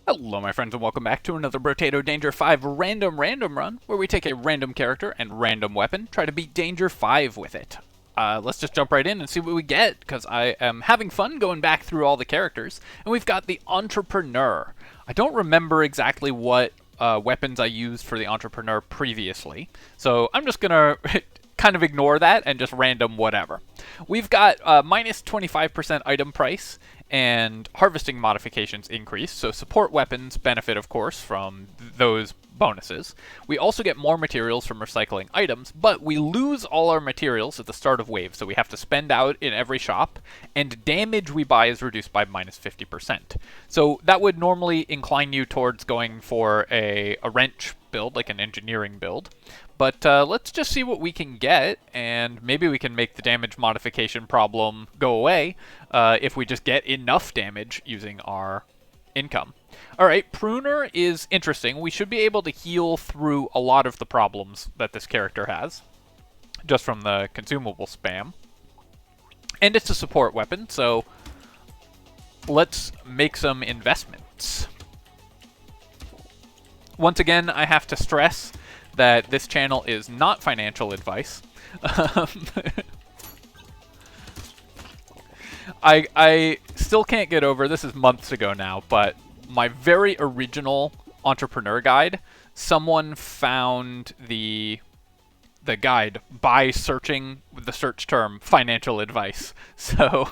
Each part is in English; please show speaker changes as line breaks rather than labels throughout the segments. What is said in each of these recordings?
Hello my friends and welcome back to another Brotato Danger 5 random run, where we take a random character and random weapon, try to beat Danger 5 with it. Let's just jump right in and see what we get, because I am having fun going back through all the characters, and we've got the Entrepreneur. I don't remember exactly what weapons I used for the Entrepreneur previously, so I'm just gonna kind of ignore that and just random whatever. We've got minus 25% item price and harvesting modifications increase, so support weapons benefit, of course, from those bonuses. We also get more materials from recycling items, but we lose all our materials at the start of wave, so we have to spend out in every shop, and damage we buy is reduced by minus 50%. So that would normally incline you towards going for a wrench build, like an engineering build. But let's just see what we can get, and maybe we can make the damage modification problem go away if we just get enough damage using our income. Alright, Pruner is interesting. We should be able to heal through a lot of the problems that this character has, just from the consumable spam. And it's a support weapon, so let's make some investments. Once again, I have to stress that this channel is not financial advice. I still can't get over, this is months ago now, but my very original Entrepreneur guide, someone found the guide by searching the search term financial advice. So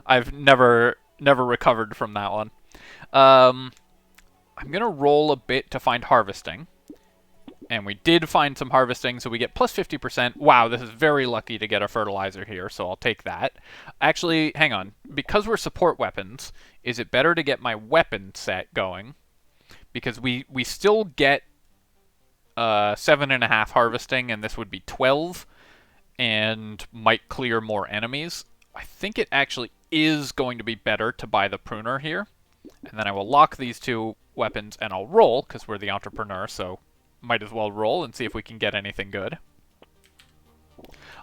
I've never recovered from that one. I'm gonna roll a bit to find harvesting. And we did find some harvesting, so we get plus 50%. Wow, this is very lucky to get a fertilizer here, so I'll take that. Actually, hang on. Because we're support weapons, is it better to get my weapon set going? Because we still get 7.5 harvesting, and this would be 12, and might clear more enemies. I think it actually is going to be better to buy the Pruner here. And then I will lock these two weapons, and I'll roll, because we're the Entrepreneur, so might as well roll and see if we can get anything good.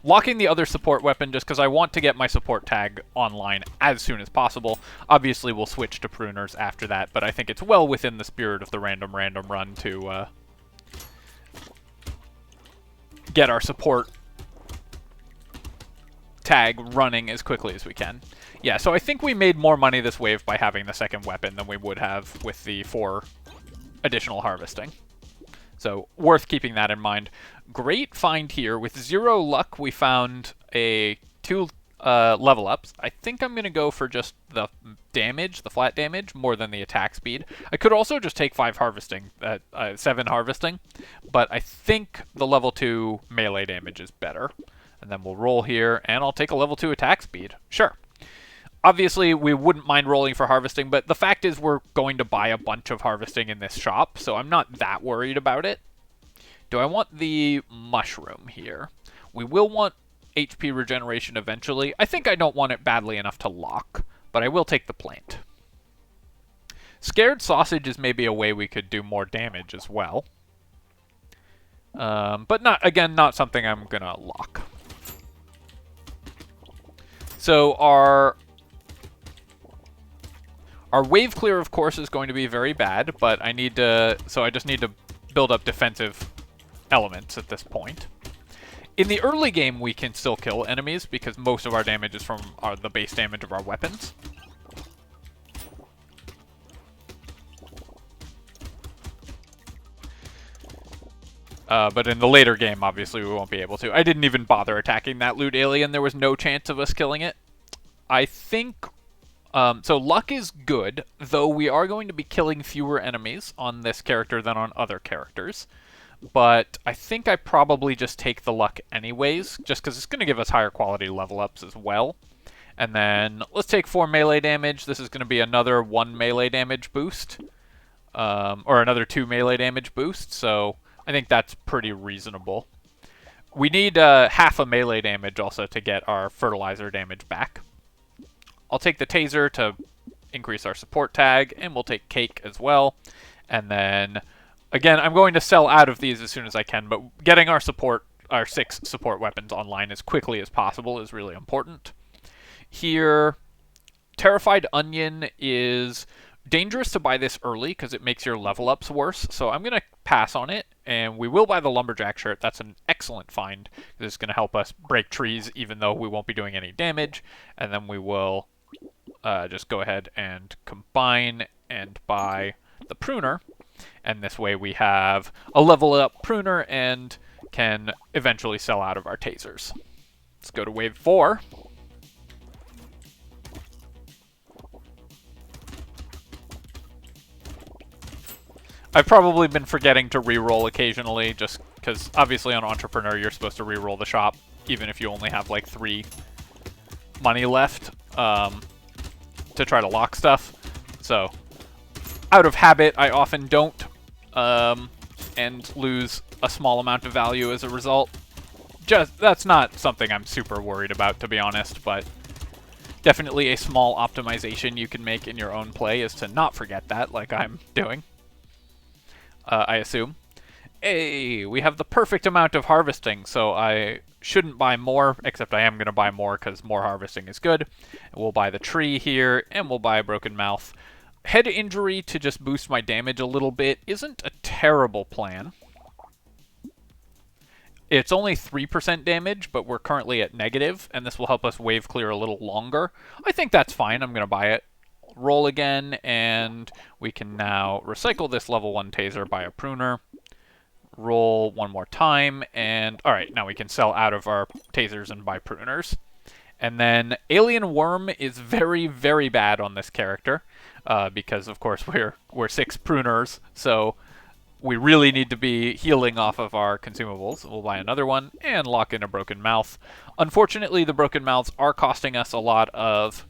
Locking the other support weapon just because I want to get my support tag online as soon as possible. Obviously, we'll switch to Pruners after that, but I think it's well within the spirit of the random run to get our support tag running as quickly as we can. Yeah, so I think we made more money this wave by having the second weapon than we would have with the 4 additional harvesting. So, worth keeping that in mind. Great find here. With 0 luck, we found a 2 level ups. I think I'm going to go for just the damage, the flat damage, more than the attack speed. I could also just take 5 harvesting, 7 harvesting, but I think the level 2 melee damage is better. And then we'll roll here, and I'll take a level 2 attack speed. Sure. Obviously, we wouldn't mind rolling for harvesting, but the fact is we're going to buy a bunch of harvesting in this shop, so I'm not that worried about it. Do I want the mushroom here? We will want HP regeneration eventually. I think I don't want it badly enough to lock, but I will take the plant. Scared sausage is maybe a way we could do more damage as well. But not something I'm going to lock. So our wave clear, of course, is going to be very bad, but I just need to build up defensive elements at this point. In the early game, we can still kill enemies because most of our damage is from the base damage of our weapons. But in the later game, obviously, we won't be able to. I didn't even bother attacking that loot alien. There was no chance of us killing it. I think... so luck is good, though we are going to be killing fewer enemies on this character than on other characters. But I think I probably just take the luck anyways, just because it's going to give us higher quality level ups as well. And then let's take 4 melee damage. This is going to be another 1 melee damage boost, or another 2 melee damage boost, so I think that's pretty reasonable. We need half a melee damage also to get our fertilizer damage back. I'll take the taser to increase our support tag, and we'll take cake as well. And then, again, I'm going to sell out of these as soon as I can, but getting our 6 support weapons online as quickly as possible is really important. Here, Terrified Onion is dangerous to buy this early because it makes your level ups worse, so I'm going to pass on it, and we will buy the lumberjack shirt. That's an excellent find. This is going to help us break trees even though we won't be doing any damage, and then we will just go ahead and combine and buy the pruner, and this way we have a level up pruner and can eventually sell out of our tasers. Let's go to wave 4. I've probably been forgetting to re-roll occasionally, just because obviously on Entrepreneur you're supposed to re-roll the shop, even if you only have like 3 money left to try to lock stuff. So, out of habit, I often don't, and lose a small amount of value as a result. That's not something I'm super worried about, to be honest, but definitely a small optimization you can make in your own play is to not forget that, like I'm doing. I assume. Hey, we have the perfect amount of harvesting, so I shouldn't buy more, except I am going to buy more because more harvesting is good. We'll buy the tree here, and we'll buy a broken mouth. Head injury to just boost my damage a little bit isn't a terrible plan. It's only 3% damage, but we're currently at negative, and this will help us wave clear a little longer. I think that's fine. I'm going to buy it. Roll again, and we can now recycle this level 1 taser by a pruner. Roll one more time, and alright, now we can sell out of our tasers and buy pruners. And then Alien Worm is very, very bad on this character, because of course we're 6 pruners, so we really need to be healing off of our consumables. We'll buy another one, and lock in a broken mouth. Unfortunately, the broken mouths are costing us a lot of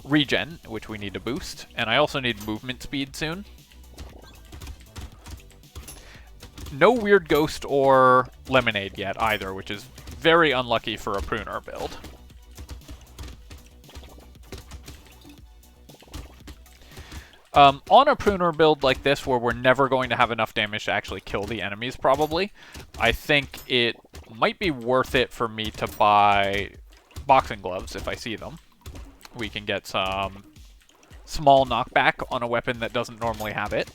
regen, which we need to boost, and I also need movement speed soon. No weird ghost or lemonade yet either, which is very unlucky for a pruner build. On a pruner build like this, where we're never going to have enough damage to actually kill the enemies probably, I think it might be worth it for me to buy boxing gloves if I see them. We can get some small knockback on a weapon that doesn't normally have it.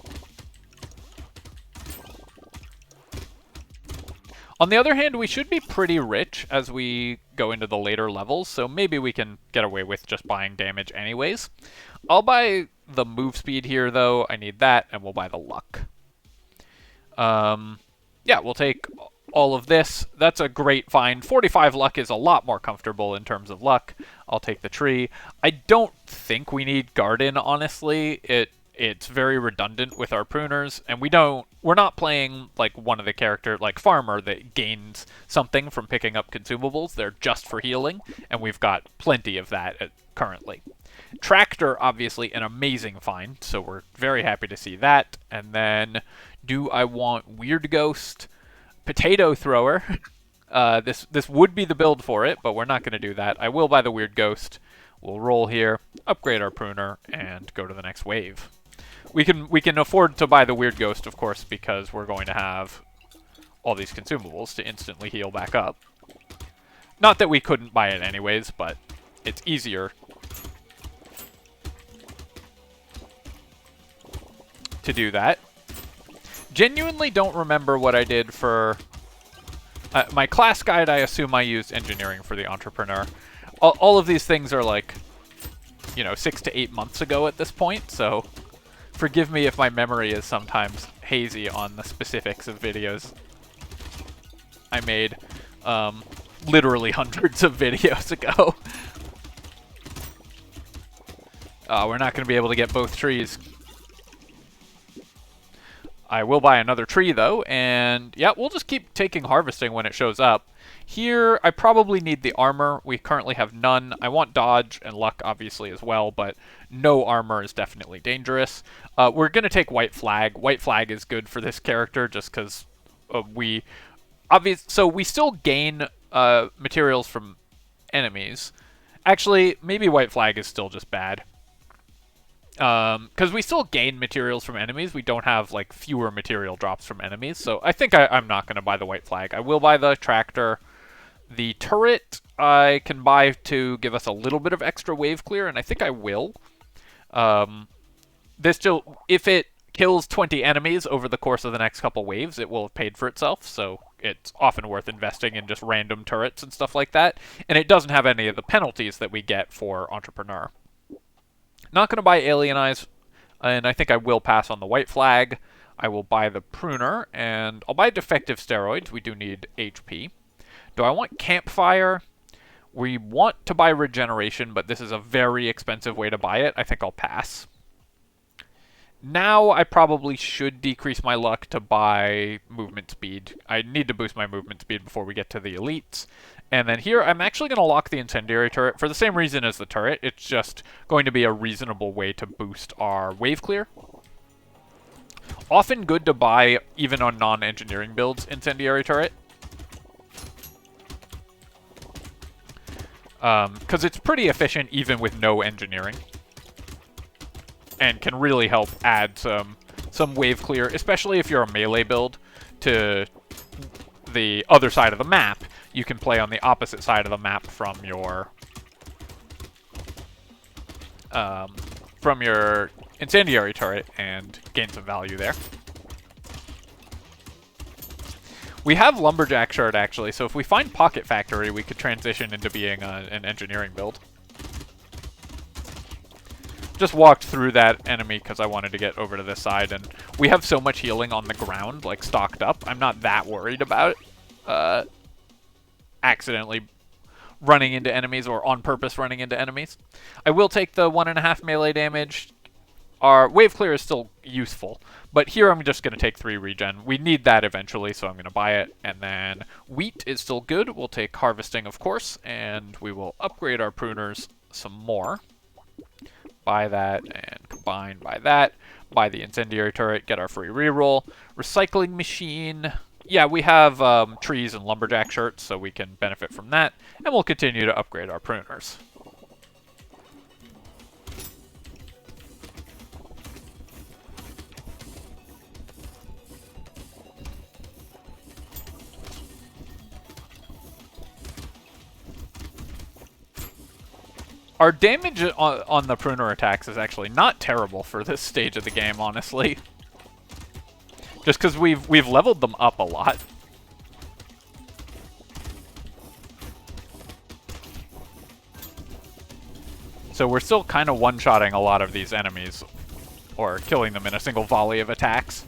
On the other hand, we should be pretty rich as we go into the later levels, so maybe we can get away with just buying damage anyways. I'll buy the move speed here, though. I need that, and we'll buy the luck. Yeah, we'll take all of this. That's a great find. 45 luck is a lot more comfortable in terms of luck. I'll take the tree. I don't think we need garden, honestly. It's very redundant with our pruners, and we're not playing like one of the character like farmer that gains something from picking up consumables. They're just for healing, and we've got plenty of that currently. Tractor, obviously an amazing find, so we're very happy to see that. And then, do I want Weird Ghost? Potato Thrower. This would be the build for it, but we're not going to do that. I will buy the Weird Ghost. We'll roll here, upgrade our pruner, and go to the next wave. We can afford to buy the Weird Ghost, of course, because we're going to have all these consumables to instantly heal back up. Not that we couldn't buy it anyways, but it's easier to do that. Genuinely don't remember what I did for my class guide. I assume I used engineering for the entrepreneur. All of these things are like, 6 to 8 months ago at this point, so forgive me if my memory is sometimes hazy on the specifics of videos I made literally hundreds of videos ago. We're not going to be able to get both trees. I will buy another tree, though, and yeah, we'll just keep taking harvesting when it shows up. Here, I probably need the armor. We currently have none. I want dodge and luck, obviously, as well, but no armor is definitely dangerous. We're going to take white flag. White flag is good for this character just because so we still gain materials from enemies. Actually, maybe white flag is still just bad. Because we still gain materials from enemies, we don't have like fewer material drops from enemies, so I think I'm not going to buy the white flag. I will buy the tractor. The turret I can buy to give us a little bit of extra wave clear, and I think I will. this still, if it kills 20 enemies over the course of the next couple waves, it will have paid for itself, so it's often worth investing in just random turrets and stuff like that. And it doesn't have any of the penalties that we get for Entrepreneur. Not going to buy Alienize, and I think I will pass on the white flag. I will buy the Pruner, and I'll buy defective steroids. We do need HP. Do I want Campfire? We want to buy regeneration, but this is a very expensive way to buy it. I think I'll pass. Now I probably should decrease my luck to buy movement speed. I need to boost my movement speed before we get to the elites. And then here, I'm actually going to lock the incendiary turret for the same reason as the turret. It's just going to be a reasonable way to boost our wave clear. Often good to buy, even on non-engineering builds, incendiary turret. Because it's pretty efficient even with no engineering. And can really help add some wave clear, especially if you're a melee build to the other side of the map. You can play on the opposite side of the map from your incendiary turret and gain some value there. We have Lumberjack Shirt, actually, so if we find Pocket Factory, we could transition into being an engineering build. Just walked through that enemy because I wanted to get over to this side, and we have so much healing on the ground, like, stocked up. I'm not that worried about it. Accidentally running into enemies or on purpose running into enemies. I will take the 1.5 melee damage. Our wave clear is still useful, but here I'm just going to take 3 regen. We need that eventually, so I'm going to buy it. And then wheat is still good. We'll take harvesting, of course, and we will upgrade our pruners some more. Buy that and combine by that. Buy the incendiary turret, get our free reroll. Recycling machine. Yeah, we have trees and lumberjack shirts, so we can benefit from that. And we'll continue to upgrade our pruners. Our damage on the pruner attacks is actually not terrible for this stage of the game, honestly. Just because we've leveled them up a lot. So we're still kind of one-shotting a lot of these enemies, or killing them in a single volley of attacks.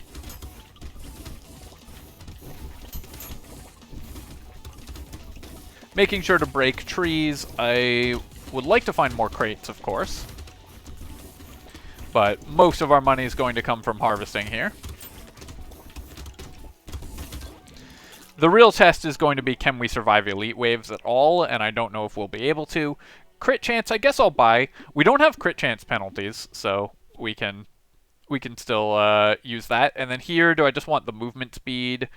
Making sure to break trees. I would like to find more crates, of course. But most of our money is going to come from harvesting here. The real test is going to be, can we survive elite waves at all? And I don't know if we'll be able to. Crit chance, I guess I'll buy. We don't have crit chance penalties, so we can still use that. And then here, do I just want the movement speed?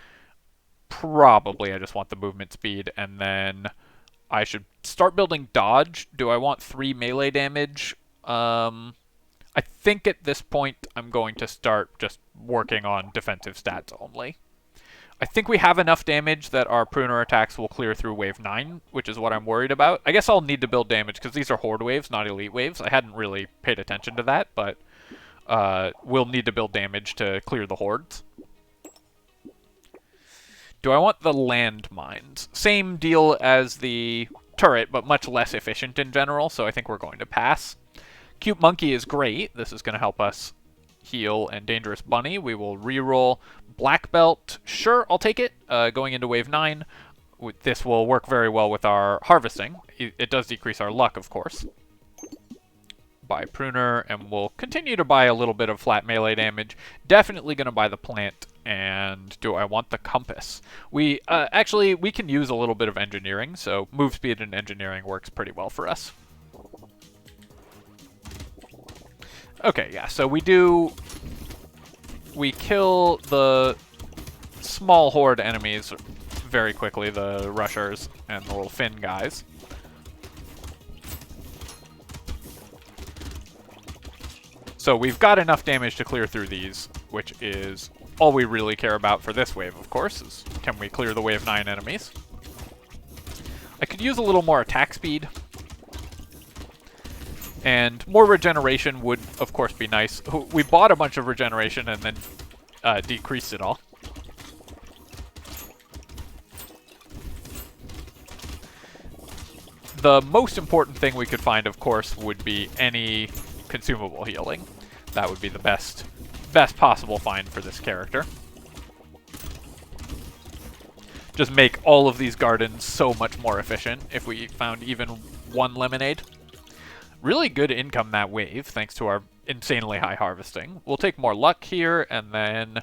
Probably I just want the movement speed, and then I should start building dodge. Do I want 3 melee damage? I think at this point I'm going to start just working on defensive stats only. I think we have enough damage that our pruner attacks will clear through wave 9, which is what I'm worried about. I guess I'll need to build damage because these are horde waves, not elite waves. I hadn't really paid attention to that, but we'll need to build damage to clear the hordes. Do I want the landmines? Same deal as the turret, but much less efficient in general, so I think we're going to pass. Cute Monkey is great. This is going to help us heal, and Dangerous Bunny. We will reroll. Black Belt, sure, I'll take it. Going into wave 9, this will work very well with our harvesting. It does decrease our luck, of course. Buy Pruner, and we'll continue to buy a little bit of flat melee damage. Definitely going to buy the plant, and do I want the compass? We actually, we can use a little bit of engineering, so move speed and engineering works pretty well for us. Okay, yeah, so we kill the small horde enemies very quickly, the rushers and the little fin guys. So we've got enough damage to clear through these, which is all we really care about for this wave, of course, is can we clear the wave 9 enemies. I could use a little more attack speed. And more regeneration would, of course, be nice. We bought a bunch of regeneration and then decreased it all. The most important thing we could find, of course, would be any consumable healing. That would be the best possible find for this character. Just make all of these gardens so much more efficient if we found even one lemonade. Really good income that wave, thanks to our insanely high harvesting. We'll take more luck here, and then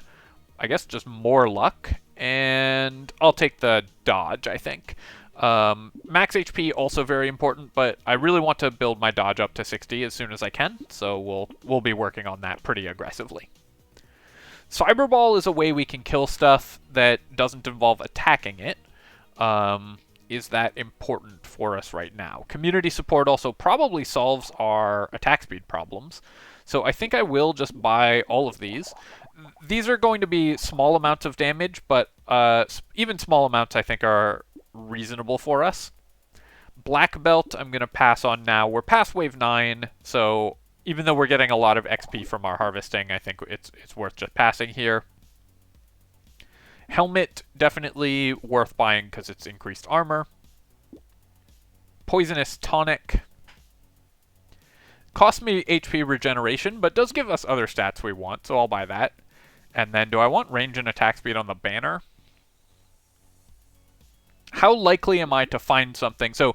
I guess just more luck. And I'll take the dodge, I think. Max HP also very important, but I really want to build my dodge up to 60 as soon as I can, so we'll be working on that pretty aggressively. Cyberball is a way we can kill stuff that doesn't involve attacking it. Is that important for us right now? Community support also probably solves our attack speed problems, so I think I will just buy all of these. These are going to be small amounts of damage, but even small amounts I think are reasonable for us. Black Belt I'm going to pass on now. We're past wave 9, so even though we're getting a lot of XP from our harvesting, I think it's worth just passing here. Helmet, definitely worth buying because it's increased armor. Poisonous Tonic. Costs me HP regeneration, but does give us other stats we want, so I'll buy that. And then do I want range and attack speed on the banner? How likely am I to find something? So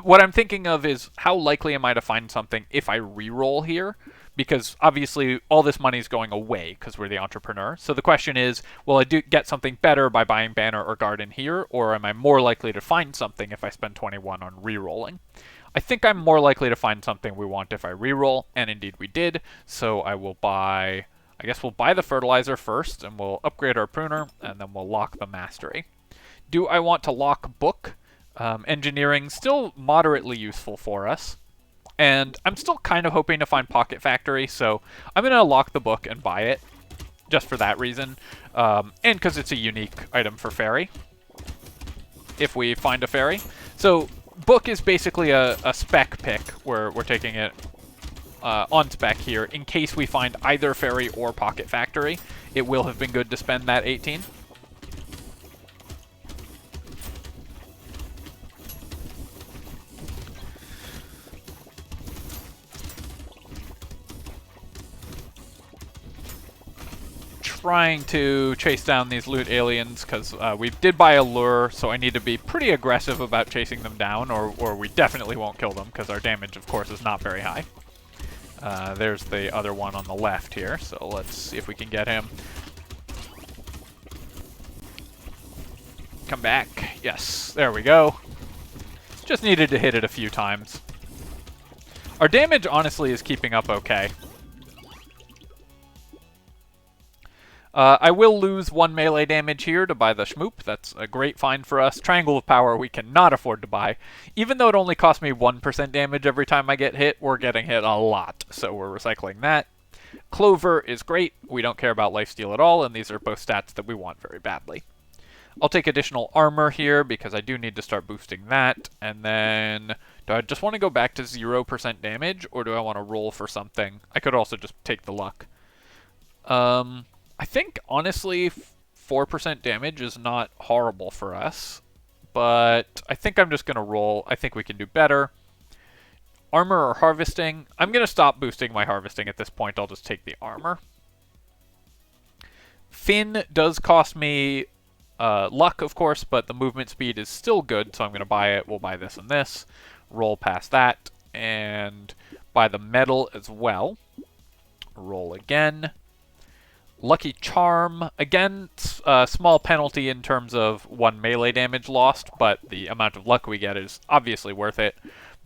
what I'm thinking of is how likely am I to find something if I reroll here? Because obviously all this money is going away because we're the entrepreneur. So the question is, will I get something better by buying banner or garden here? Or am I more likely to find something if I spend 21 on rerolling? I think I'm more likely to find something we want if I reroll, and indeed we did. So I will buy, I guess we'll buy the fertilizer first, and we'll upgrade our pruner, and then we'll lock the mastery. Do I want to lock book? Engineering, still moderately useful for us. And I'm still kind of hoping to find Pocket Factory, so I'm going to lock the book and buy it, just for that reason. And because it's a unique item for Ferry, if we find a Ferry. So book is basically a spec pick, where we're taking it on spec here, in case we find either Ferry or Pocket Factory. It will have been good to spend that 18. Trying to chase down these loot aliens because we did buy a lure, so I need to be pretty aggressive about chasing them down, or we definitely won't kill them because our damage, of course, is not very high. There's the other one on the left here, so let's see if we can get him. Come back. Yes, there we go. Just needed to hit it a few times. Our damage, honestly, is keeping up okay. I will lose 1 melee damage here to buy the Schmoop. That's a great find for us. Triangle of Power we cannot afford to buy. Even though it only costs me 1% damage every time I get hit, we're getting hit a lot, so we're recycling that. Clover is great. We don't care about lifesteal at all, and these are both stats that we want very badly. I'll take additional armor here because I do need to start boosting that. And then, do I just want to go back to 0% damage, or do I want to roll for something? I could also just take the luck. I think, honestly, 4% damage is not horrible for us, but I think I'm just going to roll. I think we can do better. Armor or harvesting? I'm going to stop boosting my harvesting at this point. I'll just take the armor. Fin does cost me luck, of course, but the movement speed is still good, so I'm going to buy it. We'll buy this and this. Roll past that, and buy the metal as well. Roll again. Lucky Charm, again, small penalty in terms of 1 melee damage lost, but the amount of luck we get is obviously worth it.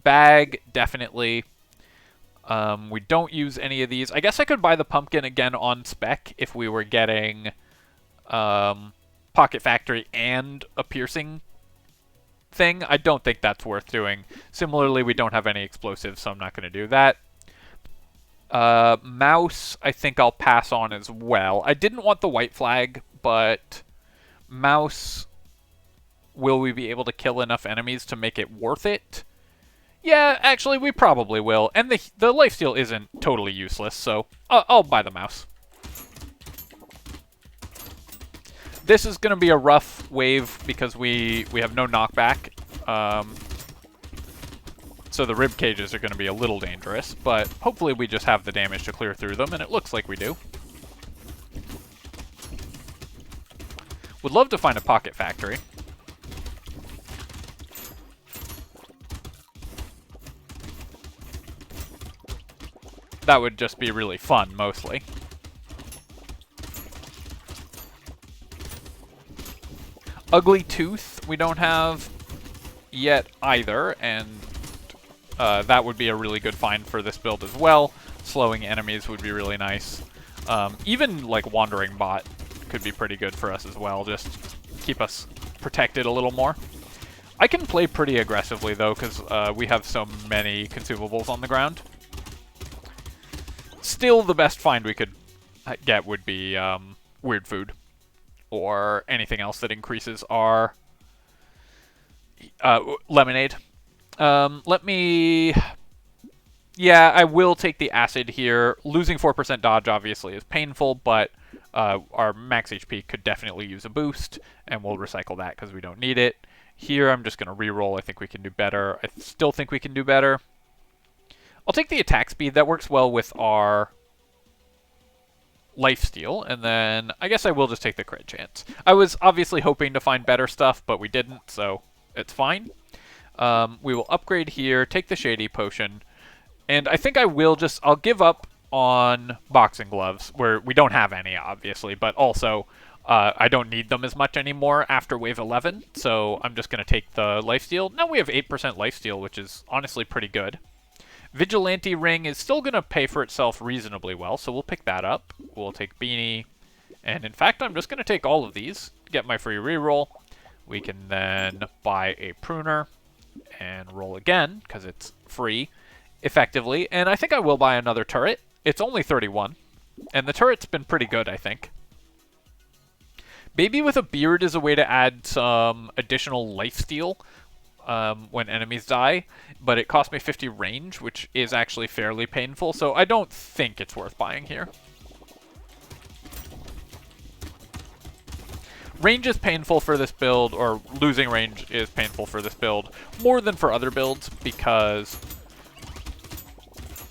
Bag, definitely. We don't use any of these. I guess I could buy the pumpkin again on spec if we were getting Pocket Factory and a piercing thing. I don't think that's worth doing. Similarly, we don't have any explosives, so I'm not going to do that. Mouse, I think I'll pass on as well. I didn't want the white flag, but Mouse, will we be able to kill enough enemies to make it worth it? Yeah, actually, we probably will. And the lifesteal isn't totally useless, so I'll buy the mouse. This is going to be a rough wave because we have no knockback. So the rib cages are going to be a little dangerous, but hopefully we just have the damage to clear through them, and it looks like we do. Would love to find a pocket factory. That would just be really fun, mostly. Ugly Tooth we don't have yet either, and that would be a really good find for this build as well. Slowing enemies would be really nice. Even like Wandering Bot could be pretty good for us as well, just keep us protected a little more. I can play pretty aggressively though, because we have so many consumables on the ground. Still, the best find we could get would be weird food, or anything else that increases our lemonade. Let me... Yeah, I will take the acid here. Losing 4% dodge obviously is painful, but our max HP could definitely use a boost, and we'll recycle that because we don't need it. Here, I'm just going to reroll. I think we can do better. I still think we can do better. I'll take the attack speed. That works well with our lifesteal, and then I guess I will just take the crit chance. I was obviously hoping to find better stuff, but we didn't, so it's fine. We will upgrade here, take the Shady Potion, and I think I'll give up on boxing gloves, where we don't have any, obviously, but also I don't need them as much anymore after wave 11, so I'm just going to take the lifesteal. Now we have 8% lifesteal, which is honestly pretty good. Vigilante Ring is still going to pay for itself reasonably well, so we'll pick that up. We'll take Beanie, and in fact, I'm just going to take all of these, get my free reroll. We can then buy a Pruner and roll again, because it's free, effectively. And I think I will buy another turret. It's only 31, and the turret's been pretty good, I think. Baby with a Beard is a way to add some additional lifesteal when enemies die, but it cost me 50 range, which is actually fairly painful, so I don't think it's worth buying here. Range is painful for this build, or losing range is painful for this build, more than for other builds, because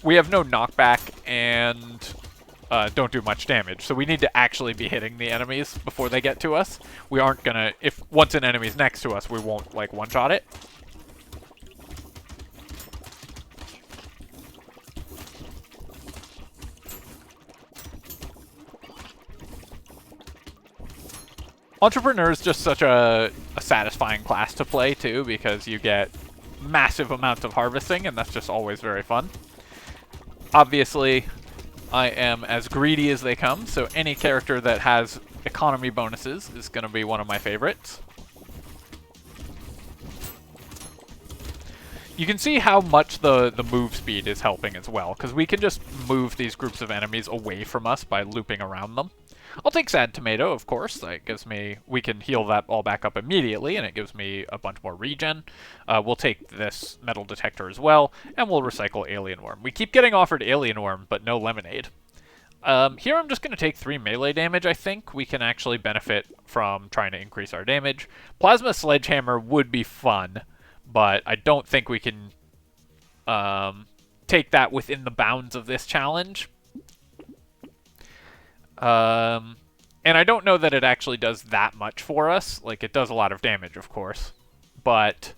we have no knockback and don't do much damage. So we need to actually be hitting the enemies before they get to us. We aren't gonna, once an enemy's next to us, we won't like one-shot it. Entrepreneur is just such a satisfying class to play, too, because you get massive amounts of harvesting, and that's just always very fun. Obviously, I am as greedy as they come, so any character that has economy bonuses is going to be one of my favorites. You can see how much the move speed is helping as well, because we can just move these groups of enemies away from us by looping around them. I'll take Sad Tomato, of course. That gives me... We can heal that all back up immediately, and it gives me a bunch more regen. We'll take this Metal Detector as well, and we'll recycle Alien Worm. We keep getting offered Alien Worm, but no Lemonade. Here I'm just going to take 3 melee damage, I think. We can actually benefit from trying to increase our damage. Plasma Sledgehammer would be fun, but I don't think we can take that within the bounds of this challenge. And I don't know that it actually does that much for us. Like, it does a lot of damage, of course, but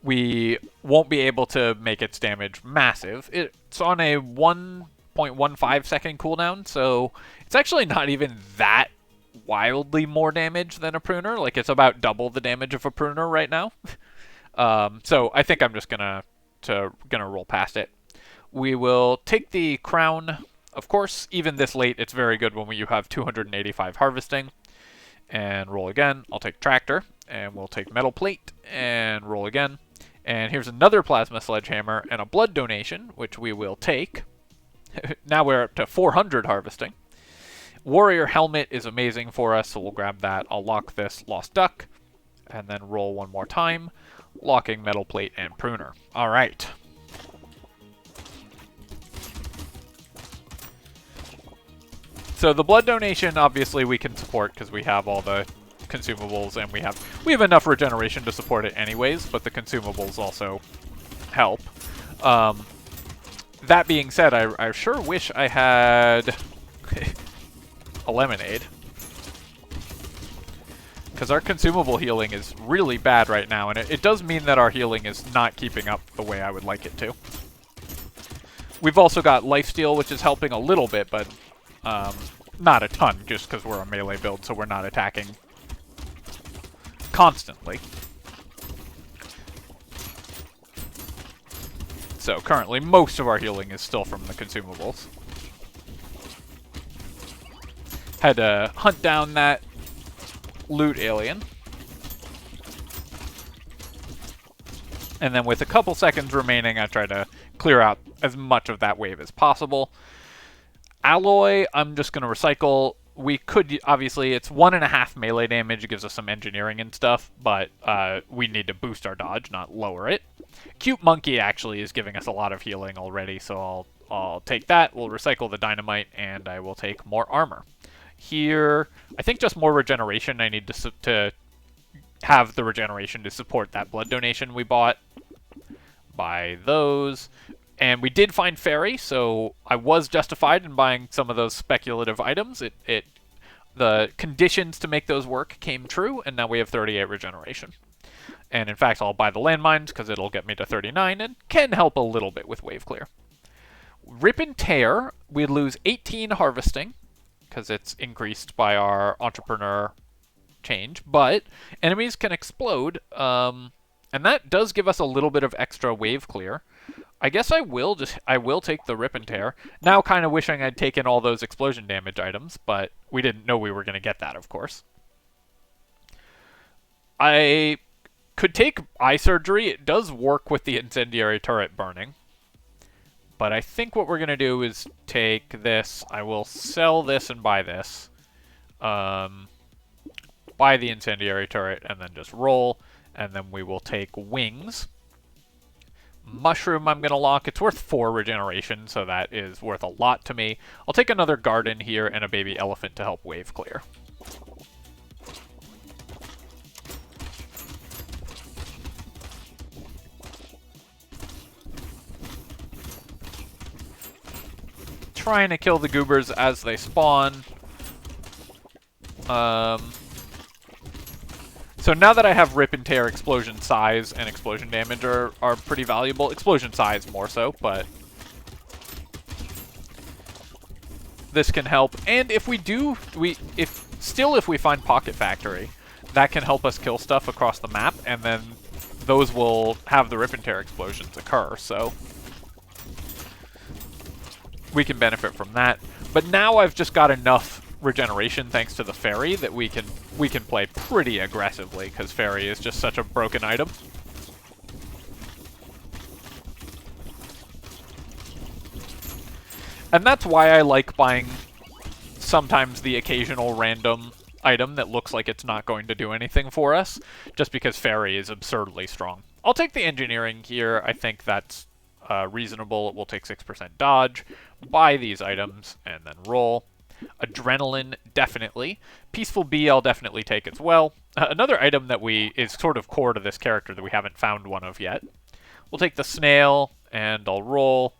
we won't be able to make its damage massive. It's on a 1.15 second cooldown, so it's actually not even that wildly more damage than a Pruner. Like, it's about double the damage of a Pruner right now. So I think I'm just gonna roll past it. We will take the Crown. Of course, even this late, it's very good when you have 285 harvesting. And roll again. I'll take Tractor, and we'll take Metal Plate, and roll again. And here's another Plasma Sledgehammer and a Blood Donation, which we will take. Now we're up to 400 harvesting. Warrior Helmet is amazing for us, so we'll grab that. I'll lock this Lost Duck, and then roll one more time. locking metal plate and pruner. All right. So the blood donation, obviously, we can support because we have all the consumables and we have enough regeneration to support it anyways. But the consumables also help. That being said, I sure wish I had a lemonade. Because our consumable healing is really bad right now, and it does mean that our healing is not keeping up the way I would like it to. We've also got lifesteal, which is helping a little bit, but not a ton, just because we're a melee build, so we're not attacking constantly. So currently, most of our healing is still from the consumables. Had to hunt down that loot alien. And then with a couple seconds remaining, I try to clear out as much of that wave as possible. Alloy, I'm just going to recycle. We could, obviously, it's 1.5 melee damage. It gives us some engineering and stuff, but we need to boost our dodge, not lower it. Cute Monkey actually is giving us a lot of healing already, so I'll take that. We'll recycle the dynamite, and I will take more armor. Here, I think just more regeneration. I need to have the regeneration to support that blood donation we bought. Buy those. And we did find Ferry, so I was justified in buying some of those speculative items. The conditions to make those work came true, and now we have 38 regeneration. And in fact, I'll buy the landmines because it'll get me to 39 and can help a little bit with wave clear. Rip and Tear, we lose 18 harvesting because it's increased by our entrepreneur change, but enemies can explode, and that does give us a little bit of extra wave clear. I guess I will take the Rip and Tear. Now kind of wishing I'd taken all those explosion damage items, but we didn't know we were going to get that, of course. I could take eye surgery. It does work with the incendiary turret burning. But I think what we're going to do is take this. I will sell this and buy this. Buy the incendiary turret and then just roll. And then we will take wings. Mushroom I'm going to lock. It's worth 4 regeneration, so that is worth a lot to me. I'll take another garden here and a baby elephant to help wave clear. Trying to kill the goobers as they spawn. So now that I have Rip and Tear, explosion size and explosion damage are pretty valuable. Explosion size more so, but this can help. And if we do, if we find Pocket Factory, that can help us kill stuff across the map, and then those will have the Rip and Tear explosions occur. So we can benefit from that. But now I've just got enough regeneration thanks to the Ferry that we can play pretty aggressively, because Ferry is just such a broken item. And that's why I like buying sometimes the occasional random item that looks like it's not going to do anything for us, just because Ferry is absurdly strong. I'll take the engineering here. I think that's reasonable. It will take 6% dodge. Buy these items and then roll. Adrenaline, definitely. Peaceful Bee, I'll definitely take as well. Another item that is sort of core to this character that we haven't found one of yet. We'll take the snail, and I'll roll.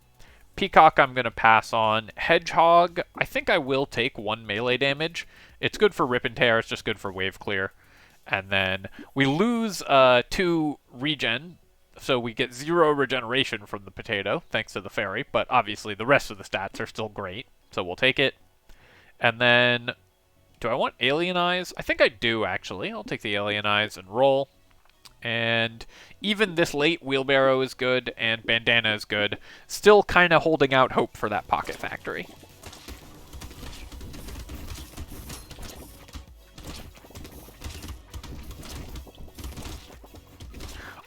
Peacock, I'm going to pass on. Hedgehog, I think I will take 1 melee damage. It's good for Rip and Tear, it's just good for wave clear. And then we lose 2 regen, so we get 0 regeneration from the potato, thanks to the Ferry, but obviously the rest of the stats are still great, so we'll take it. And then, do I want Alien Eyes? I think I do, actually. I'll take the Alien Eyes and roll. And even this late, Wheelbarrow is good, and Bandana is good. Still kind of holding out hope for that Pocket Factory.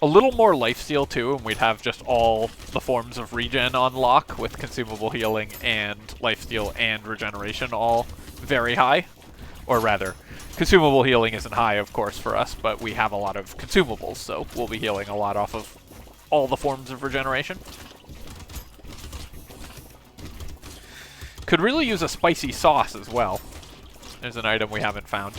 A little more lifesteal too, and we'd have just all the forms of regen on lock with consumable healing and lifesteal and regeneration all very high. Or rather, consumable healing isn't high, of course, for us, but we have a lot of consumables, so we'll be healing a lot off of all the forms of regeneration. Could really use a spicy sauce as well. There's an item we haven't found.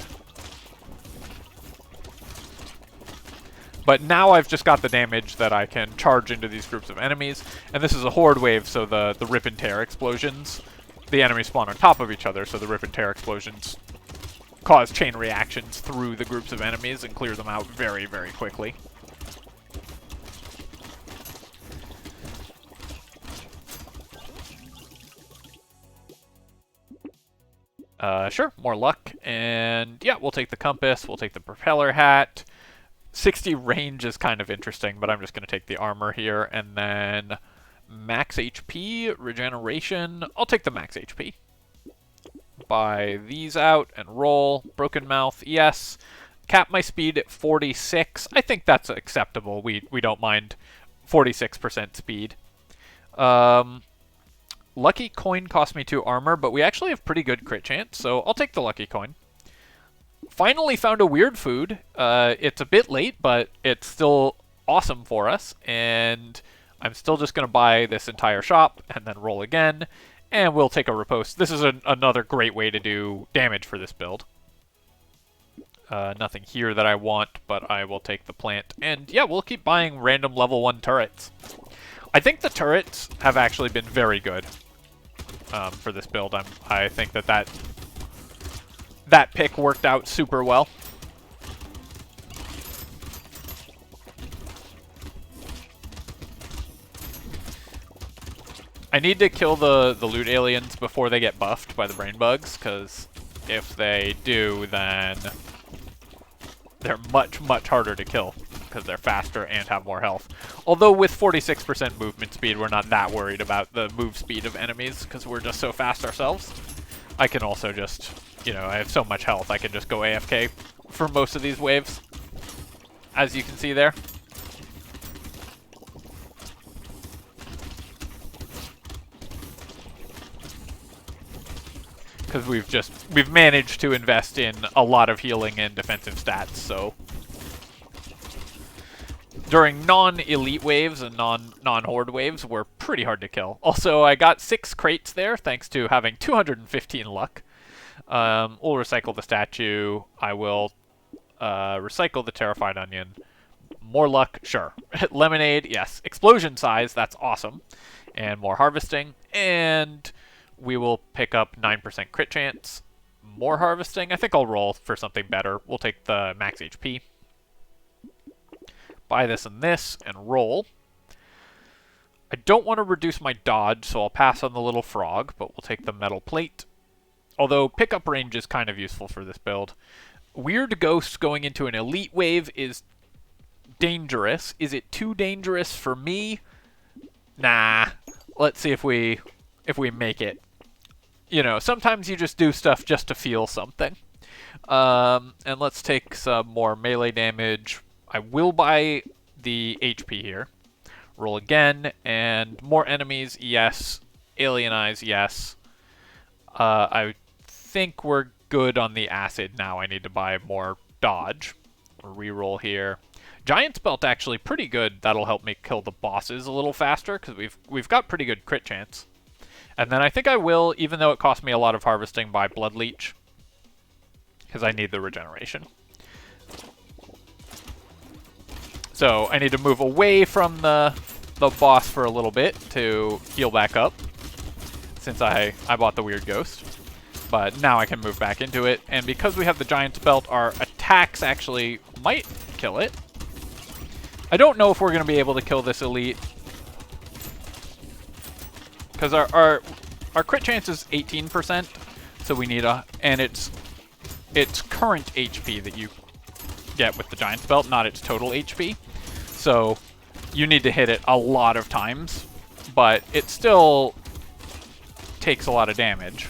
But now I've just got the damage that I can charge into these groups of enemies. And this is a horde wave, so the rip and tear explosions, the enemies spawn on top of each other, so the rip and tear explosions cause chain reactions through the groups of enemies and clear them out very, very quickly. Sure, more luck. And yeah, we'll take the compass, we'll take the propeller hat. 60 range is kind of interesting, but I'm just going to take the armor here. And then max HP, regeneration. I'll take the max HP. Buy these out and roll. Broken mouth, yes. Cap my speed at 46. I think that's acceptable. We don't mind 46% speed. Lucky coin cost me 2 armor, but we actually have pretty good crit chance, so I'll take the lucky coin. Finally found a weird food. It's a bit late, but it's still awesome for us, and I'm still just going to buy this entire shop and then roll again, and we'll take a riposte. This is another great way to do damage for this build. Nothing here that I want, but I will take the plant. And yeah, we'll keep buying random level 1 turrets. I think the turrets have actually been very good for this build. I think that pick worked out super well. I need to kill the loot aliens before they get buffed by the brain bugs, because if they do, then they're much, much harder to kill, because they're faster and have more health. Although with 46% movement speed, we're not that worried about the move speed of enemies, because we're just so fast ourselves. I can also just, you know, I have so much health, I can just go AFK for most of these waves, as you can see there. Because we've managed to invest in a lot of healing and defensive stats, so during non-elite waves and non-horde waves, we're pretty hard to kill. Also, I got 6 crates there, thanks to having 215 luck. We'll recycle the statue. I will recycle the terrified onion. More luck, sure. Lemonade, yes. Explosion size, that's awesome. And more harvesting. And we will pick up 9% crit chance. More harvesting. I think I'll roll for something better. We'll take the max HP. Buy this and this, and roll. I don't want to reduce my dodge, so I'll pass on the little frog, but we'll take the metal plate. Although pickup range is kind of useful for this build. Weird Ghost going into an elite wave is dangerous. Is it too dangerous for me? Nah. Let's see if we make it. You know, sometimes you just do stuff just to feel something. And let's take some more melee damage. I will buy the HP here. Roll again, and more enemies, yes. Alien eyes, yes. I think we're good on the acid now. I need to buy more dodge. Reroll here. Giant's Belt actually pretty good. That'll help me kill the bosses a little faster, because we've got pretty good crit chance. And then I think I will, even though it cost me a lot of harvesting, buy Blood Leech, because I need the regeneration. So I need to move away from the boss for a little bit to heal back up, since I bought the Weird Ghost. But now I can move back into it, and because we have the Giant's Belt, our attacks actually might kill it. I don't know if we're going to be able to kill this elite, because our crit chance is 18%, so we need and it's current HP that you get with the Giant's Belt, not its total HP. So you need to hit it a lot of times, but it still takes a lot of damage.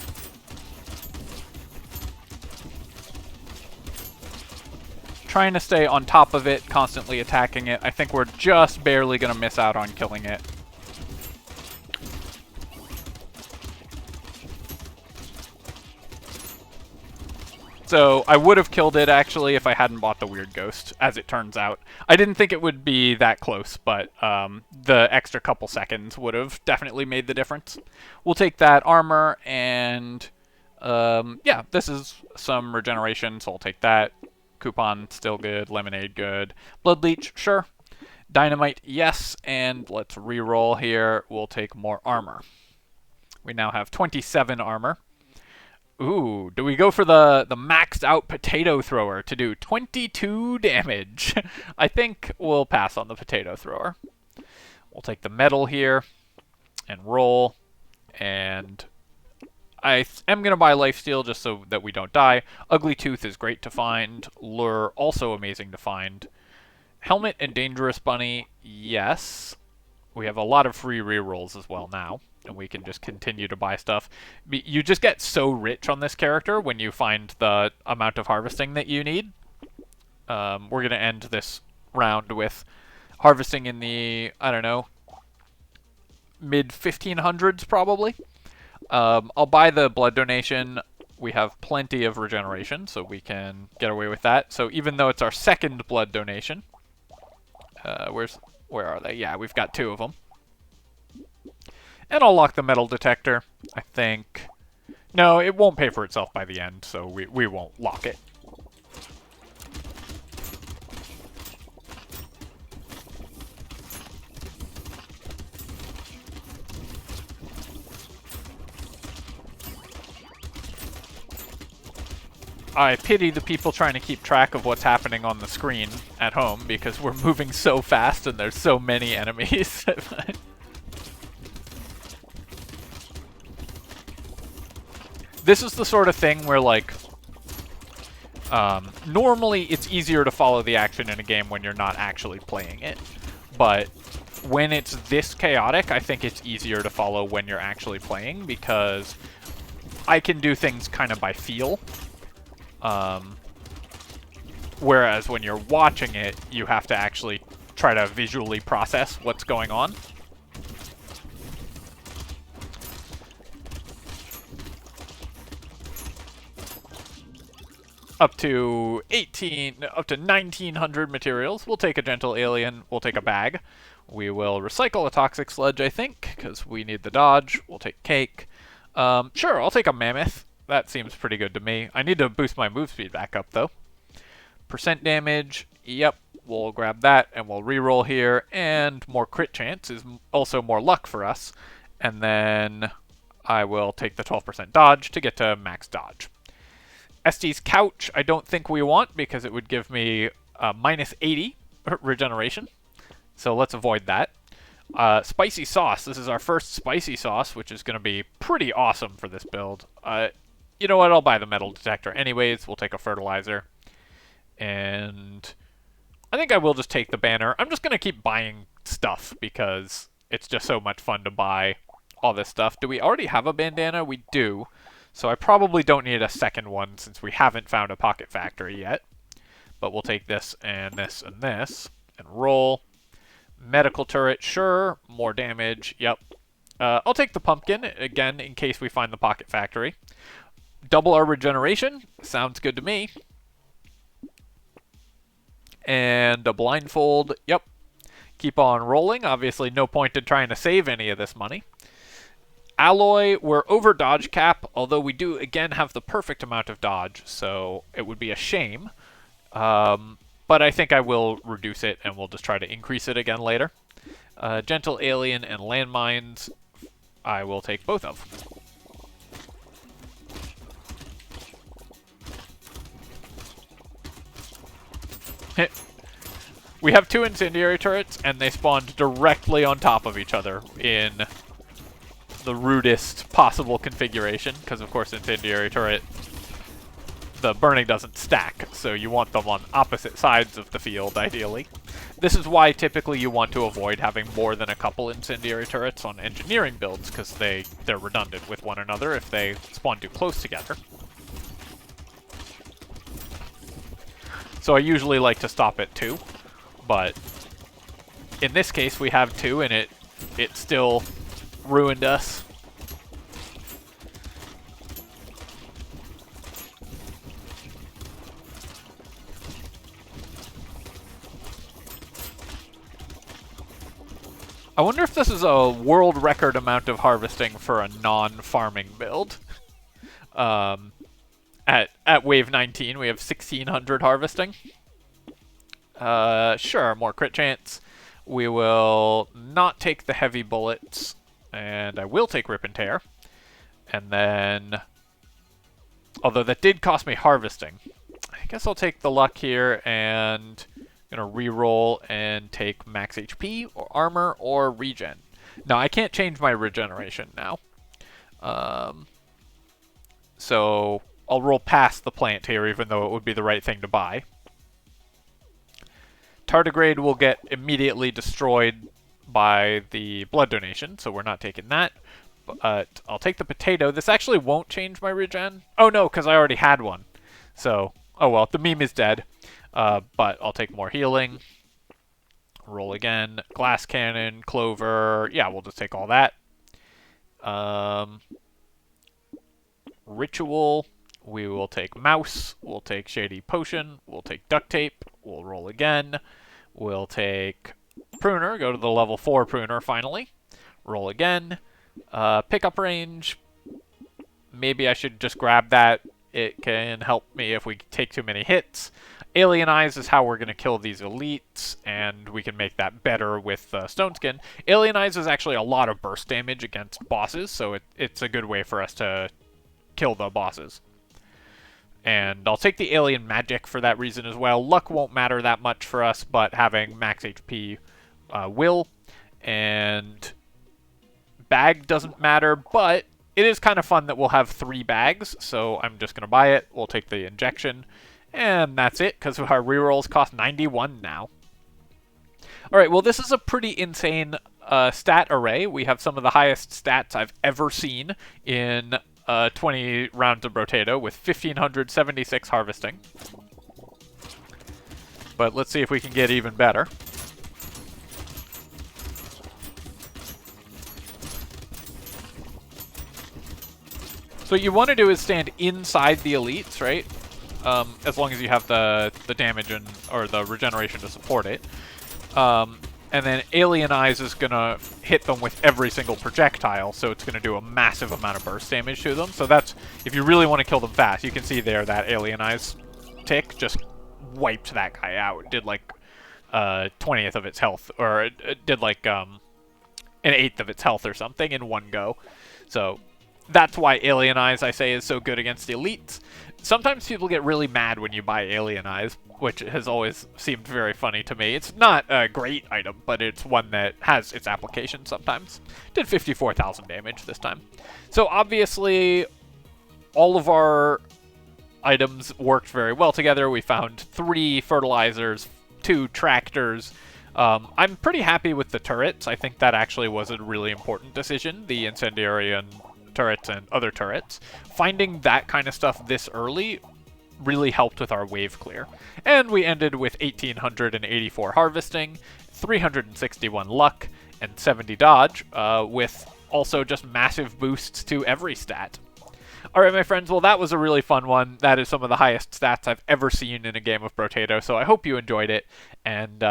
Trying to stay on top of it, constantly attacking it. I think we're just barely going to miss out on killing it. So I would have killed it, actually, if I hadn't bought the weird ghost, as it turns out. I didn't think it would be that close, but the extra couple seconds would have definitely made the difference. We'll take that armor, and yeah, this is some regeneration, so I'll take that. Coupon, still good. Lemonade, good. Blood Leech, sure. Dynamite, yes, and let's re-roll here. We'll take more armor. We now have 27 armor. Ooh, do we go for the maxed out potato thrower to do 22 damage? I think we'll pass on the potato thrower. We'll take the metal here and roll, and I am going to buy lifesteal just so that we don't die. Ugly Tooth is great to find. Lure, also amazing to find. Helmet and Dangerous Bunny, yes. We have a lot of free rerolls as well now, and we can just continue to buy stuff. You just get so rich on this character when you find the amount of harvesting that you need. We're going to end this round with harvesting in the, I don't know, mid-1500s probably. I'll buy the blood donation. We have plenty of regeneration, so we can get away with that. So even though it's our second blood donation, where are they? Yeah, we've got 2 of them. And I'll lock the metal detector, I think. No, it won't pay for itself by the end, so we won't lock it. I pity the people trying to keep track of what's happening on the screen at home, because we're moving so fast and there's so many enemies. This is the sort of thing where, like, normally it's easier to follow the action in a game when you're not actually playing it. But when it's this chaotic, I think it's easier to follow when you're actually playing, because I can do things kind of by feel. Whereas when you're watching it, you have to actually try to visually process what's going on. Up to 1900 materials. We'll take a gentle alien. We'll take a bag. We will recycle a toxic sludge, I think, because we need the dodge. We'll take cake. Sure, I'll take a mammoth. That seems pretty good to me. I need to boost my move speed back up, though. Percent damage, yep, we'll grab that, and we'll reroll here, and more crit chance is also more luck for us. And then I will take the 12% dodge to get to max dodge. Estes Couch, I don't think we want, because it would give me minus 80 regeneration. So let's avoid that. Spicy Sauce, this is our first Spicy Sauce, which is going to be pretty awesome for this build. You know what, I'll buy the metal detector anyways. We'll take a fertilizer. And I think I will just take the banner. I'm just going to keep buying stuff because it's just so much fun to buy all this stuff. Do we already have a bandana? We do. So I probably don't need a second one since we haven't found a pocket factory yet. But we'll take this and this and this and roll. Medical turret, sure. More damage, yep. I'll take the pumpkin, again, in case we find the pocket factory. Double our regeneration, sounds good to me. And a blindfold, yep. Keep on rolling, obviously no point in trying to save any of this money. Alloy, we're over dodge cap, although we do, again, have the perfect amount of dodge, so it would be a shame. But I think I will reduce it, and we'll just try to increase it again later. Gentle Alien and Landmines, I will take both of. We have 2 incendiary turrets, and they spawned directly on top of each other in the rudest possible configuration, because of course incendiary turret, the burning doesn't stack, so you want them on opposite sides of the field, ideally. This is why typically you want to avoid having more than a couple incendiary turrets on engineering builds, because they're redundant with one another if they spawn too close together. So I usually like to stop at 2, but in this case we have 2 and it still ruined us. I wonder if this is a world record amount of harvesting for a non-farming build. At wave 19, we have 1,600 harvesting. Sure, more crit chance. We will not take the heavy bullets, and I will take Rip and Tear. And then, although that did cost me harvesting, I guess I'll take the luck here and gonna reroll and take max HP or armor or regen. Now I can't change my regeneration now, so I'll roll past the plant here, even though it would be the right thing to buy. Tardigrade will get immediately destroyed by the blood donation, so we're not taking that. But I'll take the potato. This actually won't change my regen. Oh no, because I already had one. So, oh well, the meme is dead. But I'll take more healing. Roll again. Glass cannon, clover. Yeah, we'll just take all that. Ritual. We will take mouse. We'll take shady potion. We'll take duct tape. We'll roll again. We'll take pruner. Go to the level 4 pruner finally. Roll again. Pickup range. Maybe I should just grab that. It can help me if we take too many hits. Alien Eyes is how we're going to kill these elites, and we can make that better with Stone Skin. Alien Eyes is actually a lot of burst damage against bosses, so it's a good way for us to kill the bosses. And I'll take the Alien Magic for that reason as well. Luck won't matter that much for us, but having max HP will. And bag doesn't matter, but it is kind of fun that we'll have 3 bags, so I'm just going to buy it. We'll take the injection, and that's it, because our rerolls cost 91 now. Alright, well this is a pretty insane stat array. We have some of the highest stats I've ever seen in 20 rounds of Brotato with 1,576 harvesting. But let's see if we can get even better. So what you want to do is stand inside the elites, right? As long as you have the damage or the regeneration to support it. And then Alien Eyes is going to hit them with every single projectile, so it's going to do a massive amount of burst damage to them. So that's, if you really want to kill them fast, you can see there that Alien Eyes tick just wiped that guy out. It did like 20th of its health, or it did like an 1/8 of its health or something in one go. So that's why Alien Eyes, I say, is so good against the elites. Sometimes people get really mad when you buy Alien Eyes, which has always seemed very funny to me. It's not a great item, but it's one that has its application sometimes. Did 54,000 damage this time. So obviously, all of our items worked very well together. We found 3 fertilizers, 2 tractors. I'm pretty happy with the turrets. I think that actually was a really important decision, the incendiary and turrets and other turrets. Finding that kind of stuff this early really helped with our wave clear. And we ended with 1,884 harvesting, 361 luck, and 70 dodge, with also just massive boosts to every stat. Alright, my friends, well, that was a really fun one. That is some of the highest stats I've ever seen in a game of Brotato, so I hope you enjoyed it. And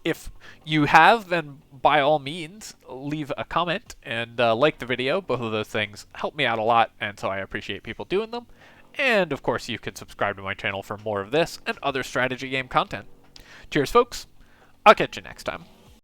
if you have, then by all means, leave a comment and like the video. Both of those things help me out a lot, and so I appreciate people doing them. And, of course, you can subscribe to my channel for more of this and other strategy game content. Cheers, folks. I'll catch you next time.